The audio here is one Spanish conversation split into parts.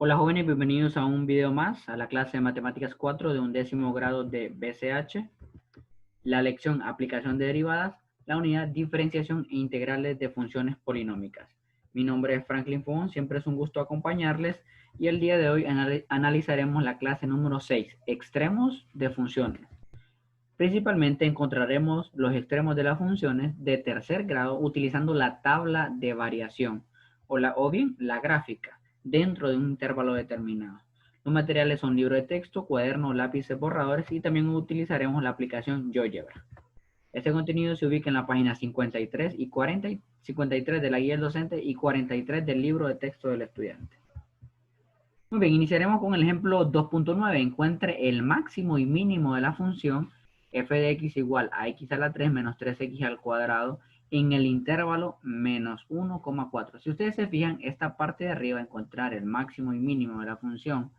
Hola jóvenes, bienvenidos a un video más, a la clase de Matemáticas 4 de 11º grado de BCH, la lección Aplicación de derivadas, la unidad Diferenciación e integrales de funciones polinómicas. Mi nombre es Franklin Fon, siempre es un gusto acompañarles y el día de hoy analizaremos la clase número 6, extremos de funciones. Principalmente encontraremos los extremos de las funciones de tercer grado utilizando la tabla de variación o bien la gráfica dentro de un intervalo determinado. Los materiales son libro de texto, cuaderno, lápices, borradores y también utilizaremos la aplicación GeoGebra. Este contenido se ubica en la página 53 y 40, 53 de la guía del docente y 43 del libro de texto del estudiante. Muy bien, iniciaremos con el ejemplo 2.9. Encuentre el máximo y mínimo de la función f de x igual a x a la 3 menos 3x al cuadrado en el intervalo menos 1,4. Si ustedes se fijan, esta parte de arriba, encontrar el máximo y mínimo de la función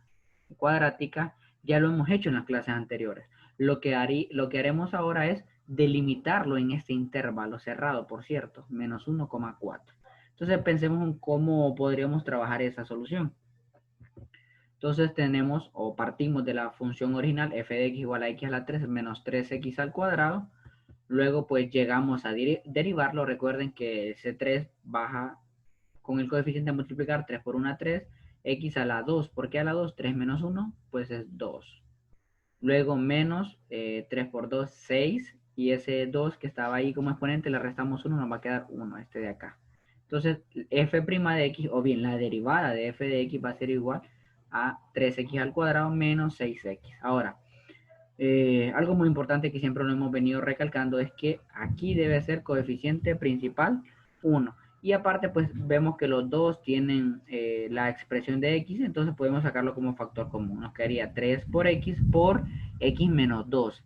cuadrática, ya lo hemos hecho en las clases anteriores. Lo que haremos ahora es delimitarlo en este intervalo cerrado, por cierto, menos 1,4. Entonces pensemos en cómo podríamos trabajar esa solución. Entonces tenemos o partimos de la función original f de x igual a x a la 3 menos 3x al cuadrado. Luego pues llegamos a derivarlo. Recuerden que ese 3 baja con el coeficiente a multiplicar 3 por 1 3. X a la 2. ¿Por qué a la 2? 3 menos 1 pues es 2. Luego menos 3 por 2, 6. Y ese 2 que estaba ahí como exponente le restamos 1, nos va a quedar 1, este de acá. Entonces f' de x o bien la derivada de f de x va a ser igual a 3x al cuadrado menos 6x. Ahora, algo muy importante que siempre lo hemos venido recalcando es que aquí debe ser coeficiente principal 1. Y aparte, pues vemos que los dos tienen la expresión de x, entonces podemos sacarlo como factor común. Nos quedaría 3 por x menos 2.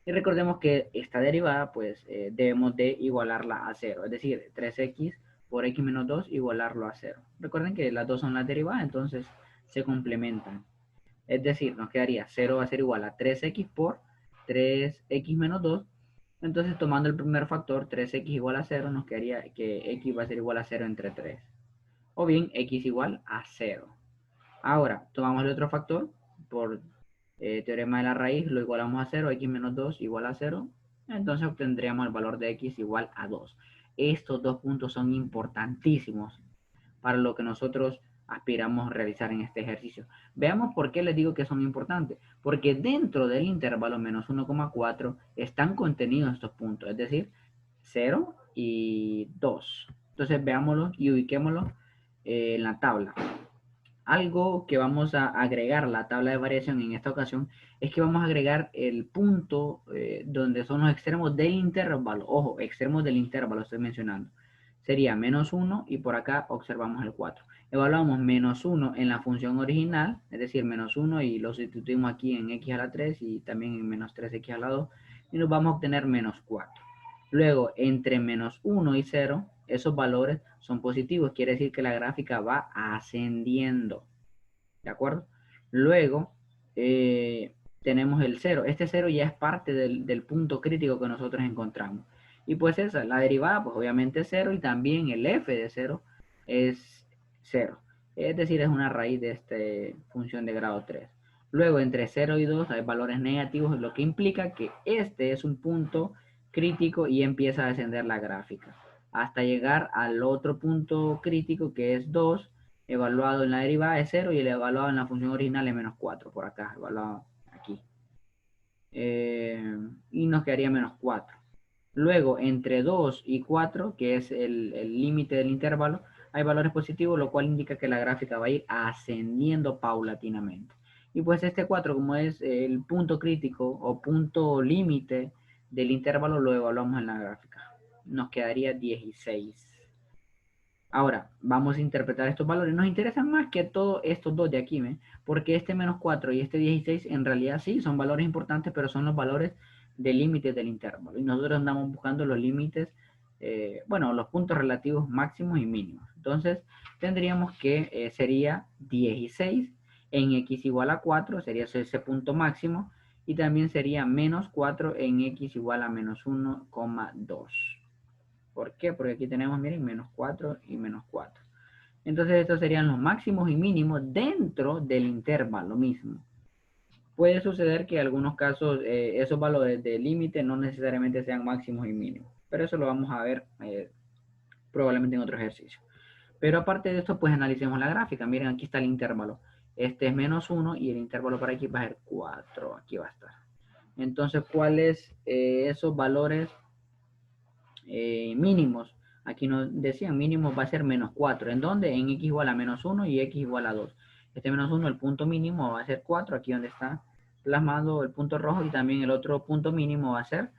Y recordemos que esta derivada, pues debemos de igualarla a 0. Es decir, 3x por x menos 2 igualarlo a 0. Recuerden que las dos son las derivadas, entonces se complementan. Es decir, nos quedaría 0 va a ser igual a 3x por 3x menos 2. Entonces, tomando el primer factor, 3x igual a 0, nos quedaría que x va a ser igual a 0 entre 3. O bien, x igual a 0. Ahora, tomamos el otro factor, por teorema de la raíz, lo igualamos a 0, x menos 2 igual a 0. Entonces obtendríamos el valor de x igual a 2. Estos dos puntos son importantísimos para lo que nosotros aspiramos a realizar en este ejercicio. Veamos por qué les digo que son importantes. Porque dentro del intervalo menos 1,4 están contenidos estos puntos, es decir, 0 y 2. Entonces veámoslo y ubiquémoslo en la tabla. Algo que vamos a agregar a la tabla de variación en esta ocasión es que vamos a agregar el punto donde son los extremos del intervalo. Ojo, extremos del intervalo estoy mencionando. Sería menos 1 y por acá observamos el 4. Evaluamos menos 1 en la función original, es decir, menos 1 y lo sustituimos aquí en x a la 3 y también en menos 3x a la 2 y nos vamos a obtener menos 4. Luego, entre menos 1 y 0, esos valores son positivos. Quiere decir que la gráfica va ascendiendo. ¿De acuerdo? Luego, tenemos el 0. Este 0 ya es parte del punto crítico que nosotros encontramos. Y pues esa, la derivada, pues obviamente es 0 y también el f de 0 es 0. Es decir, es una raíz de esta función de grado 3. Luego, entre 0 y 2 hay valores negativos, lo que implica que este es un punto crítico y empieza a descender la gráfica. Hasta llegar al otro punto crítico que es 2, evaluado en la derivada es 0 y el evaluado en la función original es menos 4, por acá, evaluado aquí. Y nos quedaría menos 4. Luego, entre 2 y 4, que es el límite del intervalo, hay valores positivos, lo cual indica que la gráfica va a ir ascendiendo paulatinamente. Y pues este 4, como es el punto crítico o punto límite del intervalo, lo evaluamos en la gráfica. Nos quedaría 16. Ahora, vamos a interpretar estos valores. Nos interesan más que todos estos dos de aquí, ¿ven? Porque este menos 4 y este 16 en realidad sí son valores importantes, pero son los valores de límites del intervalo. Y nosotros andamos buscando los límites, bueno, los puntos relativos máximos y mínimos. Entonces, tendríamos que sería 16 en x igual a 4, sería ese punto máximo. Y también sería menos 4 en x igual a menos 1,2. ¿Por qué? Porque aquí tenemos, miren, menos 4 y menos 4. Entonces estos serían los máximos y mínimos dentro del intervalo mismo. Puede suceder que en algunos casos esos valores de límite no necesariamente sean máximos y mínimos, pero eso lo vamos a ver probablemente en otro ejercicio. Pero aparte de esto, pues analicemos la gráfica. Miren, aquí está el intervalo. Este es -1 y el intervalo para aquí va a ser 4. Aquí va a estar. Entonces, ¿cuáles esos valores mínimos? Aquí nos decían mínimo va a ser -4. ¿En dónde? En x igual a -1 y x igual a 2. Este -1, el punto mínimo va a ser 4, aquí donde está plasmado el punto rojo, y también el otro punto mínimo va a ser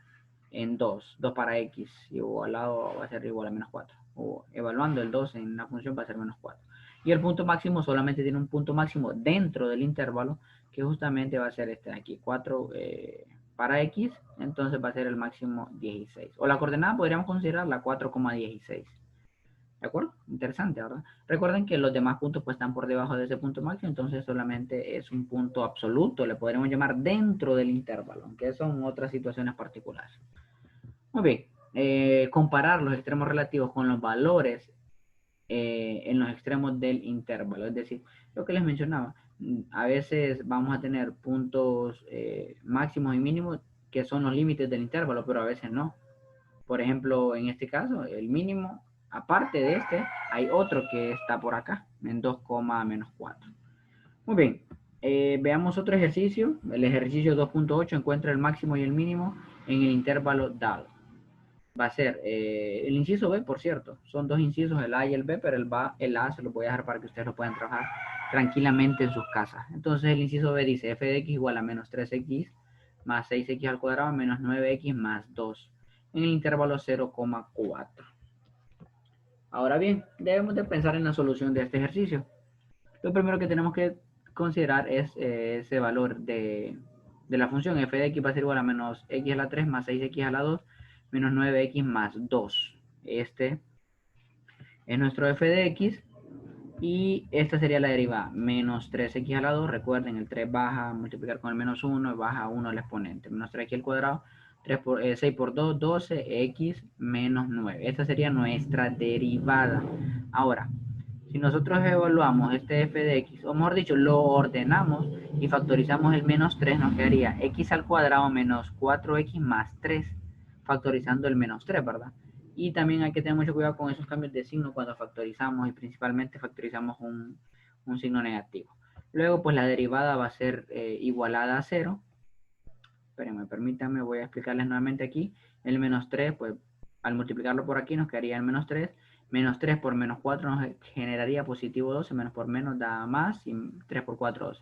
en 2 para x, igualado va a ser igual a -4. O evaluando el 2 en una función va a ser -4. Y el punto máximo solamente tiene un punto máximo dentro del intervalo, que justamente va a ser este de aquí, 4 para x, entonces va a ser el máximo 16. O la coordenada podríamos considerarla 4,16. ¿De acuerdo? Interesante, ¿verdad? Recuerden que los demás puntos pues están por debajo de ese punto máximo, entonces solamente es un punto absoluto, le podremos llamar dentro del intervalo, aunque son otras situaciones particulares. Muy bien, comparar los extremos relativos con los valores en los extremos del intervalo, es decir, lo que les mencionaba, a veces vamos a tener puntos máximos y mínimos que son los límites del intervalo, pero a veces no. Por ejemplo, en este caso, el mínimo, aparte de este, hay otro que está por acá, en 2, -4. Muy bien, veamos otro ejercicio. El ejercicio 2.8 encuentra el máximo y el mínimo en el intervalo dado. Va a ser el inciso B, por cierto. Son dos incisos, el A y el B, pero el A se lo voy a dejar para que ustedes lo puedan trabajar tranquilamente en sus casas. Entonces el inciso B dice f de x igual a -3x más 6x al cuadrado menos 9x más 2 en el intervalo 0,4. Ahora bien, debemos de pensar en la solución de este ejercicio. Lo primero que tenemos que considerar es ese valor de la función f de x va a ser igual a menos x a la 3 más 6x a la 2 menos 9x más 2. Este es nuestro f de x y esta sería la derivada, menos 3x a la 2. Recuerden, el 3 baja a multiplicar con el menos 1 y baja 1 al exponente. Menos 3x al cuadrado, 6 por 2, 12x menos 9. Esta sería nuestra derivada. Ahora, si nosotros evaluamos este f de x, o mejor dicho, lo ordenamos y factorizamos el menos 3, nos quedaría x al cuadrado menos 4x más 3, factorizando el menos 3, ¿verdad? Y también hay que tener mucho cuidado con esos cambios de signo cuando factorizamos, y principalmente factorizamos un signo negativo. Luego, pues la derivada va a ser igualada a 0. Espérenme, permítanme, voy a explicarles nuevamente aquí. El menos 3, pues al multiplicarlo por aquí nos quedaría el menos 3. Menos 3 por menos 4 nos generaría positivo 12. Menos por menos da más y 3 por 4, 12.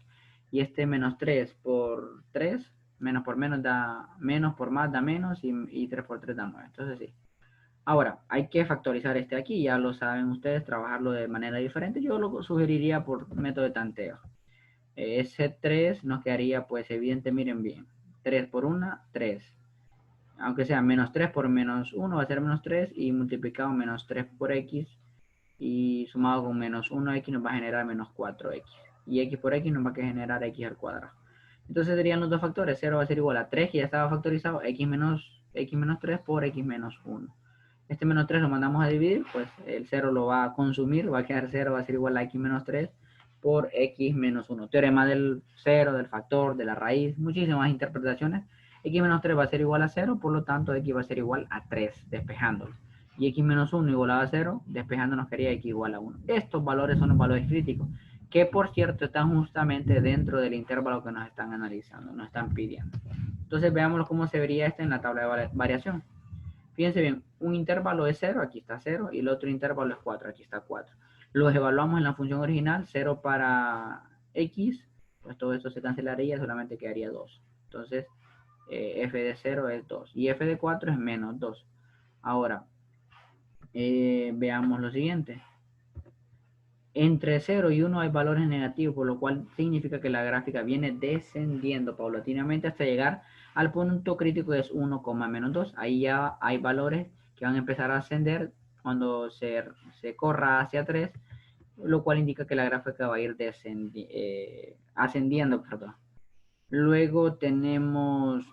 Y este menos 3 por 3, menos por menos da menos, por más da menos y 3 por 3 da 9. Entonces sí. Ahora, hay que factorizar este aquí, ya lo saben ustedes, trabajarlo de manera diferente. Yo lo sugeriría por método de tanteo. Ese 3 nos quedaría, pues evidente, miren bien. 3 por 1, 3. Aunque sea menos 3 por menos 1 va a ser menos 3 y multiplicado menos 3 por x y sumado con menos 1x nos va a generar menos 4x. Y x por x nos va a generar x al cuadrado. Entonces serían los dos factores. 0 va a ser igual a 3, que ya estaba factorizado, x menos 3 por x menos 1. Este menos 3 lo mandamos a dividir, pues el 0 lo va a consumir, va a quedar 0, va a ser igual a x menos 3 por x menos 1. Teorema del 0, del factor, de la raíz, muchísimas interpretaciones. X menos 3 va a ser igual a 0, por lo tanto x va a ser igual a 3, despejándolo. Y x menos 1 igual a 0, despejándonos quedaría x igual a 1. Estos valores son los valores críticos, que por cierto están justamente dentro del intervalo que nos están analizando, nos están pidiendo. Entonces veámoslo cómo se vería este en la tabla de variación. Fíjense bien, un intervalo es 0, aquí está 0, y el otro intervalo es 4, aquí está 4. Los evaluamos en la función original, 0 para x, pues todo esto se cancelaría, solamente quedaría 2. Entonces, f de 0 es 2, y f de 4 es menos 2. Ahora, veamos lo siguiente. Entre 0 y 1 hay valores negativos, por lo cual significa que la gráfica viene descendiendo paulatinamente hasta llegar al punto crítico que es 1, menos 2. Ahí ya hay valores que van a empezar a ascender cuando se corra hacia 3, lo cual indica que la gráfica va a ir ascendiendo. Perdón. Luego tenemos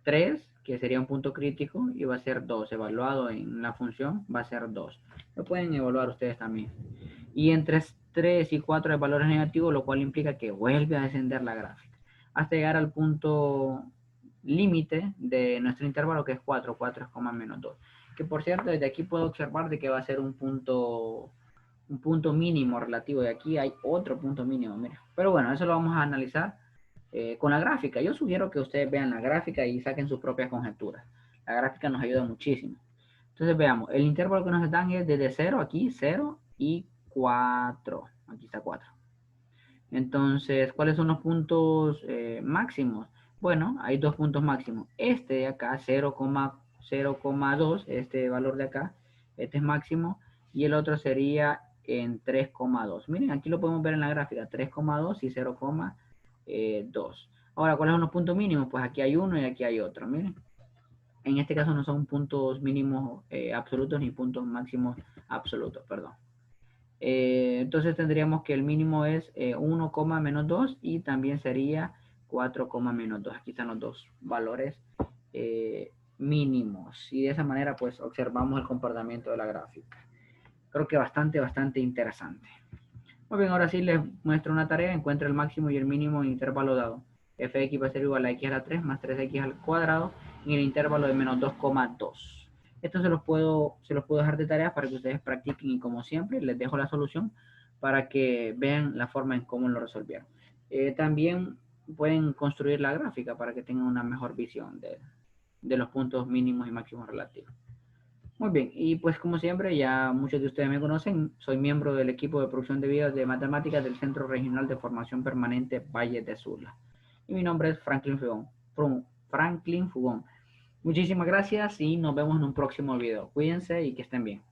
3, que sería un punto crítico, y va a ser 2, evaluado en la función va a ser 2. Lo pueden evaluar ustedes también. Y entre 3 y 4 de valores negativos, lo cual implica que vuelve a descender la gráfica, hasta llegar al punto límite de nuestro intervalo, que es 4, 4 es menos 2. Que por cierto, desde aquí puedo observar de que va a ser un punto mínimo relativo, y aquí hay otro punto mínimo, mira. Pero bueno, eso lo vamos a analizar con la gráfica. Yo sugiero que ustedes vean la gráfica y saquen sus propias conjeturas. La gráfica nos ayuda muchísimo. Entonces veamos, el intervalo que nos dan es desde 0, aquí 0 y 4. Aquí está 4. Entonces, ¿cuáles son los puntos máximos? Bueno, hay dos puntos máximos. Este de acá, 0,2, este valor de acá, este es máximo, y el otro sería en 3,2. Miren, aquí lo podemos ver en la gráfica, 3,2 y 0,2. Ahora, ¿cuáles son los puntos mínimos? Pues aquí hay uno y aquí hay otro, miren. En este caso no son puntos mínimos absolutos ni puntos máximos absolutos, perdón. Entonces tendríamos que el mínimo es 1, menos 2 y también sería 4, menos 2. Aquí están los dos valores mínimos, y de esa manera pues observamos el comportamiento de la gráfica. Creo que bastante interesante. Muy bien, ahora sí les muestro una tarea. Encuentra el máximo y el mínimo en el intervalo dado. F de x va a ser igual a x a la 3 más 3x al cuadrado en el intervalo de menos 2,2. Esto se los puedo dejar de tarea para que ustedes practiquen, y como siempre les dejo la solución para que vean la forma en cómo lo resolvieron. También pueden construir la gráfica para que tengan una mejor visión de los puntos mínimos y máximos relativos. Muy bien, y pues como siempre, ya muchos de ustedes me conocen, soy miembro del equipo de producción de videos de matemáticas del Centro Regional de Formación Permanente Valle de Sula. Y mi nombre es Franklin Fugón. Muchísimas gracias y nos vemos en un próximo video. Cuídense y que estén bien.